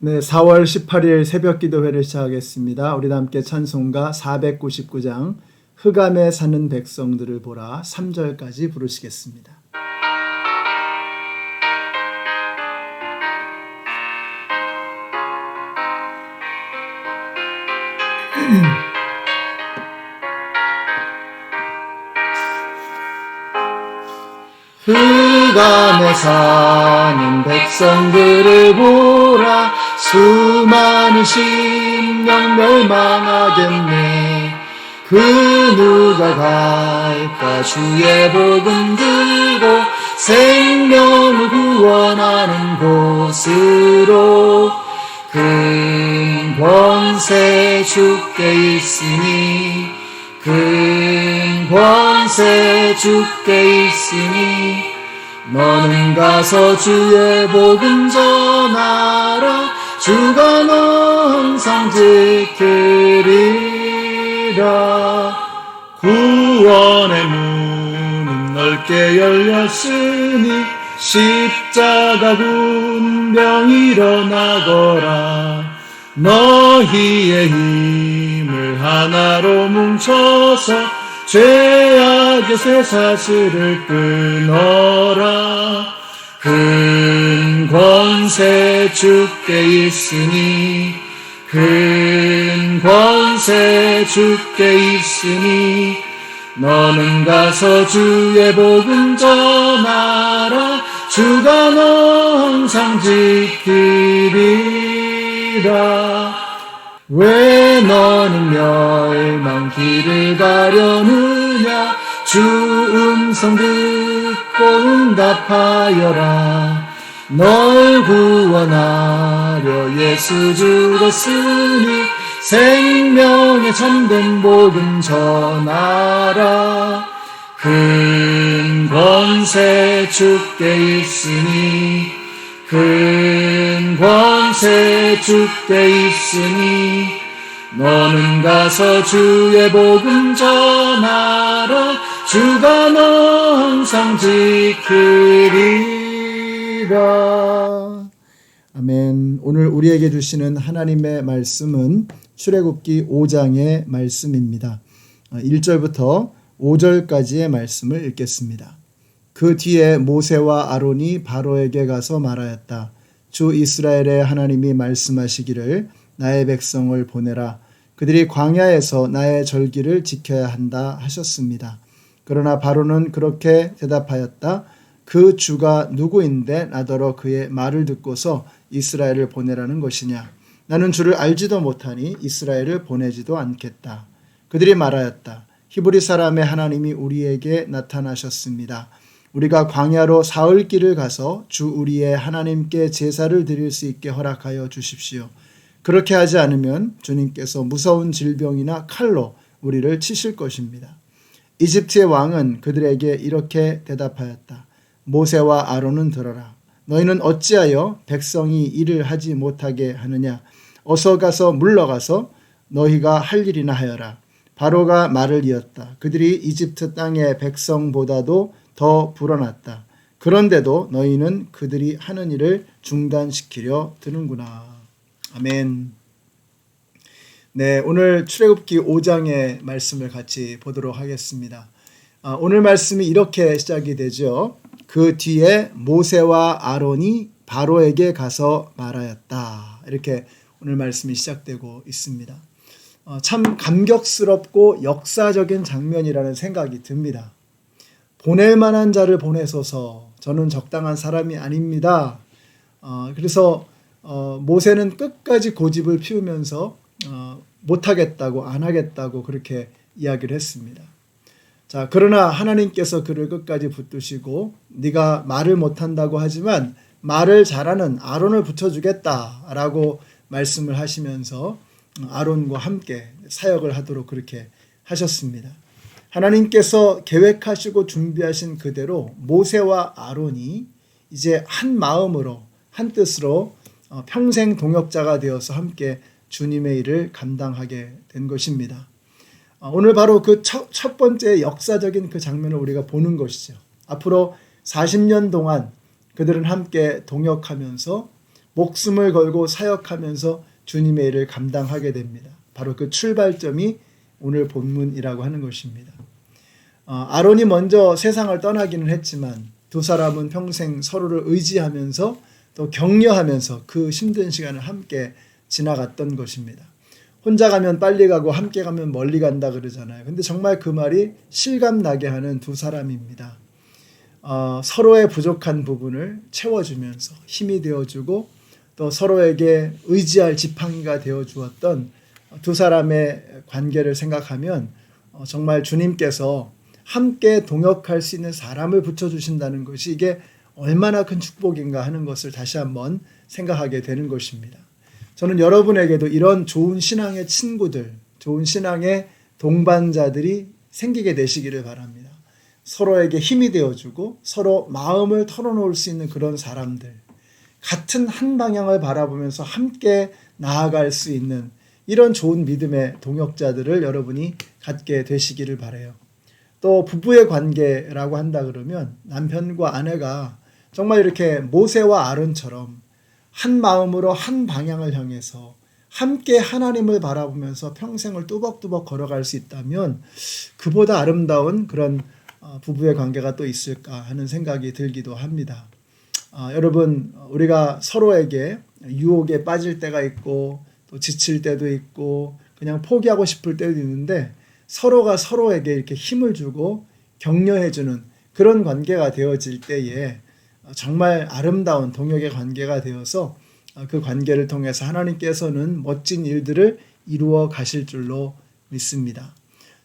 네, 4월 18일 새벽 기도회를 시작하겠습니다. 우리 다 함께 찬송가 499장 흑암에 사는 백성들을 보라 3절까지 부르시겠습니다. 흑암에 사는 백성들을 보라 수많은 심령 멸망하겠네. 그 누가 갈까 주의 복음 들고 생명을 구원하는 곳으로. 큰 권세 주께 있으니 큰 권세 주께 있으니 너는 가서 주의 복음 전하라. 주가 너 항상 지키리라. 구원의 문은 넓게 열렸으니 십자가 군병 일어나거라. 너희의 힘을 하나로 뭉쳐서 죄악의 쇠사슬을 끊어라. 큰 권세 주께 있으니 큰 권세 주께 있으니 너는 가서 주의 복음 전하라. 주가 너 항상 지키리라. 왜 너는 멸망 길을 가려느냐. 주 음성 듣고 응답하여라. 널 구원하려 예수 죽었으니 생명의 참된 복음 전하라. 큰 권세 주께 있으니 큰 권세 주께 있으니 너는 가서 주의 복음 전하라. 주가 너 항상 지키리라. 아멘. 오늘 우리에게 주시는 하나님의 말씀은 출애굽기 5장의 말씀입니다. 1절부터 5절까지의 말씀을 읽겠습니다. 그 뒤에 모세와 아론이 바로에게 가서 말하였다. 주 이스라엘의 하나님이 말씀하시기를 나의 백성을 보내라. 그들이 광야에서 나의 절기를 지켜야 한다 하셨습니다. 그러나 바로는 그렇게 대답하였다. 그 주가 누구인데 나더러 그의 말을 듣고서 이스라엘을 보내라는 것이냐. 나는 주를 알지도 못하니 이스라엘을 보내지도 않겠다. 그들이 말하였다. 히브리 사람의 하나님이 우리에게 나타나셨습니다. 우리가 광야로 사흘 길을 가서 주 우리의 하나님께 제사를 드릴 수 있게 허락하여 주십시오. 그렇게 하지 않으면 주님께서 무서운 질병이나 칼로 우리를 치실 것입니다. 이집트의 왕은 그들에게 이렇게 대답하였다. 모세와 아론은 들어라. 너희는 어찌하여 백성이 일을 하지 못하게 하느냐. 어서 가서 물러가서 너희가 할 일이나 하여라. 바로가 말을 이었다. 그들이 이집트 땅의 백성보다도 더 불어났다. 그런데도 너희는 그들이 하는 일을 중단시키려 드는구나. 아멘. 네, 오늘 출애굽기 5장의 말씀을 같이 보도록 하겠습니다. 오늘 말씀이 이렇게 시작이 되죠. 그 뒤에 모세와 아론이 바로에게 가서 말하였다. 이렇게 오늘 말씀이 시작되고 있습니다. 참 감격스럽고 역사적인 장면이라는 생각이 듭니다. 보낼 만한 자를 보내소서. 저는 적당한 사람이 아닙니다. 그래서 모세는 끝까지 고집을 피우면서 못하겠다고 안 하겠다고 그렇게 이야기를 했습니다. 자, 그러나 하나님께서 그를 끝까지 붙드시고 네가 말을 못한다고 하지만 말을 잘하는 아론을 붙여주겠다라고 말씀을 하시면서 아론과 함께 사역을 하도록 그렇게 하셨습니다. 하나님께서 계획하시고 준비하신 그대로 모세와 아론이 이제 한 마음으로 한 뜻으로 평생 동역자가 되어서 함께 주님의 일을 감당하게 된 것입니다. 오늘 바로 그 첫 번째 역사적인 그 장면을 우리가 보는 것이죠. 앞으로 40년 동안 그들은 함께 동역하면서 목숨을 걸고 사역하면서 주님의 일을 감당하게 됩니다. 바로 그 출발점이 오늘 본문이라고 하는 것입니다. 아론이 먼저 세상을 떠나기는 했지만 두 사람은 평생 서로를 의지하면서 또 격려하면서 그 힘든 시간을 함께 지나갔던 것입니다. 혼자 가면 빨리 가고 함께 가면 멀리 간다 그러잖아요. 근데 정말 그 말이 실감나게 하는 두 사람입니다. 서로의 부족한 부분을 채워주면서 힘이 되어주고 또 서로에게 의지할 지팡이가 되어주었던 두 사람의 관계를 생각하면 정말 주님께서 함께 동역할 수 있는 사람을 붙여주신다는 것이 이게 얼마나 큰 축복인가 하는 것을 다시 한번 생각하게 되는 것입니다. 저는 여러분에게도 이런 좋은 신앙의 친구들, 좋은 신앙의 동반자들이 생기게 되시기를 바랍니다. 서로에게 힘이 되어주고 서로 마음을 털어놓을 수 있는 그런 사람들, 같은 한 방향을 바라보면서 함께 나아갈 수 있는 이런 좋은 믿음의 동역자들을 여러분이 갖게 되시기를 바라요. 또 부부의 관계라고 한다 그러면 남편과 아내가 정말 이렇게 모세와 아론처럼 한 마음으로 한 방향을 향해서 함께 하나님을 바라보면서 평생을 뚜벅뚜벅 걸어갈 수 있다면 그보다 아름다운 그런 부부의 관계가 또 있을까 하는 생각이 들기도 합니다. 여러분, 우리가 서로에게 유혹에 빠질 때가 있고 또 지칠 때도 있고 그냥 포기하고 싶을 때도 있는데 서로가 서로에게 이렇게 힘을 주고 격려해주는 그런 관계가 되어질 때에 정말 아름다운 동역의 관계가 되어서 그 관계를 통해서 하나님께서는 멋진 일들을 이루어 가실 줄로 믿습니다.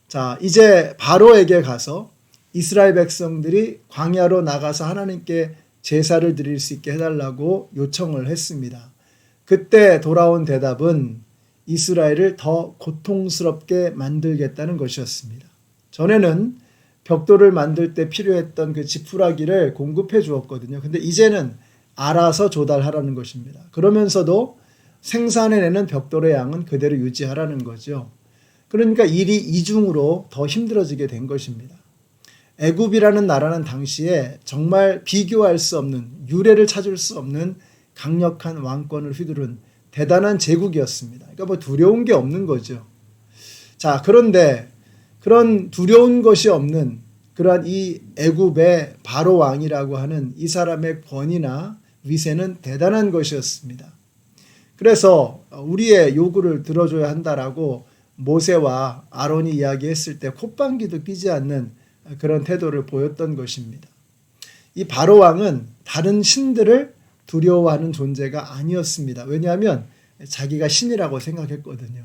자, 이제 바로에게 가서 이스라엘 백성들이 광야로 나가서 하나님께 제사를 드릴 수 있게 해달라고 요청을 했습니다. 그때 돌아온 대답은 이스라엘을 더 고통스럽게 만들겠다는 것이었습니다. 전에는 벽돌을 만들 때 필요했던 그 지푸라기를 공급해 주었거든요. 근데 이제는 알아서 조달하라는 것입니다. 그러면서도 생산해내는 벽돌의 양은 그대로 유지하라는 거죠. 그러니까 일이 이중으로 더 힘들어지게 된 것입니다. 애굽이라는 나라는 당시에 정말 비교할 수 없는, 유례를 찾을 수 없는 강력한 왕권을 휘두른 대단한 제국이었습니다. 그러니까 뭐 두려운 게 없는 거죠. 자, 그런데 그런 두려운 것이 없는 그러한 이 애굽의 바로 왕이라고 하는 이 사람의 권위나 위세는 대단한 것이었습니다. 그래서 우리의 요구를 들어줘야 한다라고 모세와 아론이 이야기했을 때 콧방귀도 끼지 않는 그런 태도를 보였던 것입니다. 이 바로 왕은 다른 신들을 두려워하는 존재가 아니었습니다. 왜냐하면 자기가 신이라고 생각했거든요.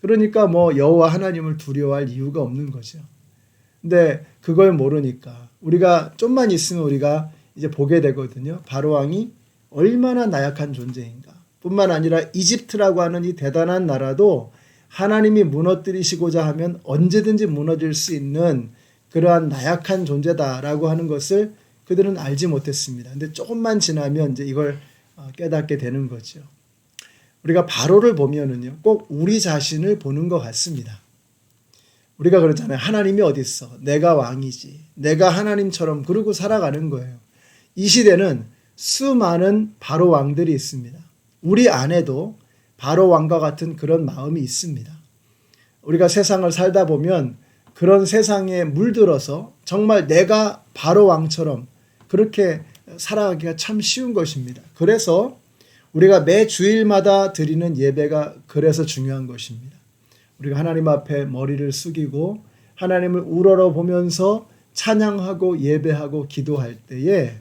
그러니까 뭐 여호와 하나님을 두려워할 이유가 없는 거죠. 근데 그걸 모르니까 우리가 좀만 있으면 우리가 이제 보게 되거든요. 바로 왕이 얼마나 나약한 존재인가. 뿐만 아니라 이집트라고 하는 이 대단한 나라도 하나님이 무너뜨리시고자 하면 언제든지 무너질 수 있는 그러한 나약한 존재다라고 하는 것을 그들은 알지 못했습니다. 근데 조금만 지나면 이제 이걸 깨닫게 되는 거죠. 우리가 바로를 보면은요, 꼭 우리 자신을 보는 것 같습니다. 우리가 그러잖아요. 하나님이 어디 있어? 내가 왕이지. 내가 하나님처럼 그러고 살아가는 거예요. 이 시대는 수많은 바로 왕들이 있습니다. 우리 안에도 바로 왕과 같은 그런 마음이 있습니다. 우리가 세상을 살다 보면 그런 세상에 물들어서 정말 내가 바로 왕처럼 그렇게 살아가기가 참 쉬운 것입니다. 그래서 우리가 매 주일마다 드리는 예배가 그래서 중요한 것입니다. 우리가 하나님 앞에 머리를 숙이고 하나님을 우러러보면서 찬양하고 예배하고 기도할 때에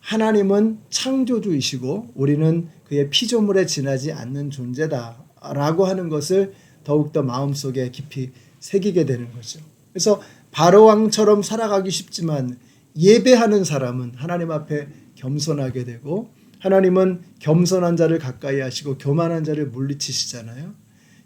하나님은 창조주이시고 우리는 그의 피조물에 지나지 않는 존재다라고 하는 것을 더욱더 마음속에 깊이 새기게 되는 거죠. 그래서 바로왕처럼 살아가기 쉽지만 예배하는 사람은 하나님 앞에 겸손하게 되고 하나님은 겸손한 자를 가까이 하시고 교만한 자를 물리치시잖아요.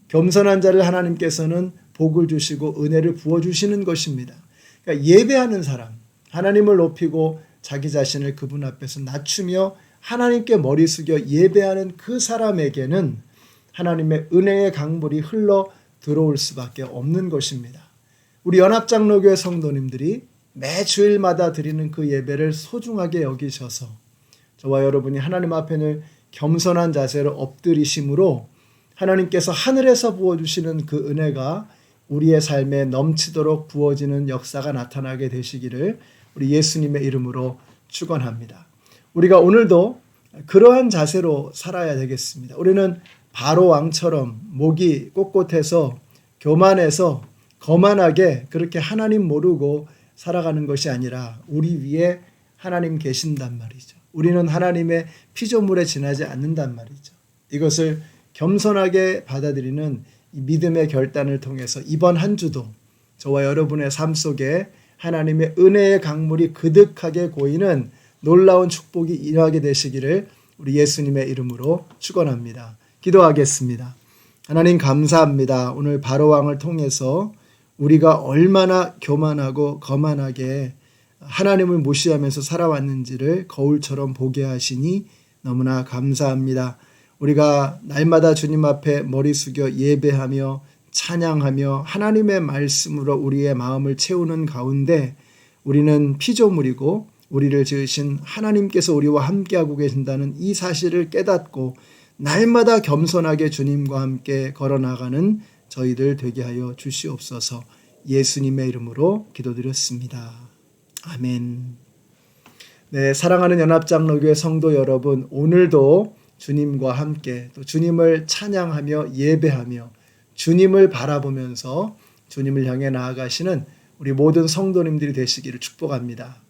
겸손한 자를 하나님께서는 복을 주시고 은혜를 부어주시는 것입니다. 그러니까 예배하는 사람, 하나님을 높이고 자기 자신을 그분 앞에서 낮추며 하나님께 머리 숙여 예배하는 그 사람에게는 하나님의 은혜의 강물이 흘러 들어올 수밖에 없는 것입니다. 우리 연합장로교회 성도님들이 매 주일마다 드리는 그 예배를 소중하게 여기셔서 저와 여러분이 하나님 앞에는 겸손한 자세로 엎드리심으로 하나님께서 하늘에서 부어주시는 그 은혜가 우리의 삶에 넘치도록 부어지는 역사가 나타나게 되시기를 우리 예수님의 이름으로 축원합니다. 우리가 오늘도 그러한 자세로 살아야 되겠습니다. 우리는 바로 왕처럼 목이 꼿꼿해서 교만해서 거만하게 그렇게 하나님 모르고 살아가는 것이 아니라 우리 위에 하나님 계신단 말이죠. 우리는 하나님의 피조물에 지나지 않는단 말이죠. 이것을 겸손하게 받아들이는 이 믿음의 결단을 통해서 이번 한 주도 저와 여러분의 삶 속에 하나님의 은혜의 강물이 그득하게 고이는 놀라운 축복이 임하게 되시기를 우리 예수님의 이름으로 축원합니다. 기도하겠습니다. 하나님 감사합니다. 오늘 바로왕을 통해서 우리가 얼마나 교만하고 거만하게 하나님을 무시하면서 살아왔는지를 거울처럼 보게 하시니 너무나 감사합니다. 우리가 날마다 주님 앞에 머리 숙여 예배하며 찬양하며 하나님의 말씀으로 우리의 마음을 채우는 가운데 우리는 피조물이고 우리를 지으신 하나님께서 우리와 함께하고 계신다는 이 사실을 깨닫고 날마다 겸손하게 주님과 함께 걸어나가는 저희들 되게 하여 주시옵소서. 예수님의 이름으로 기도드렸습니다. 아멘. 네, 사랑하는 연합장로교회 성도 여러분, 오늘도 주님과 함께 또 주님을 찬양하며 예배하며 주님을 바라보면서 주님을 향해 나아가시는 우리 모든 성도님들이 되시기를 축복합니다.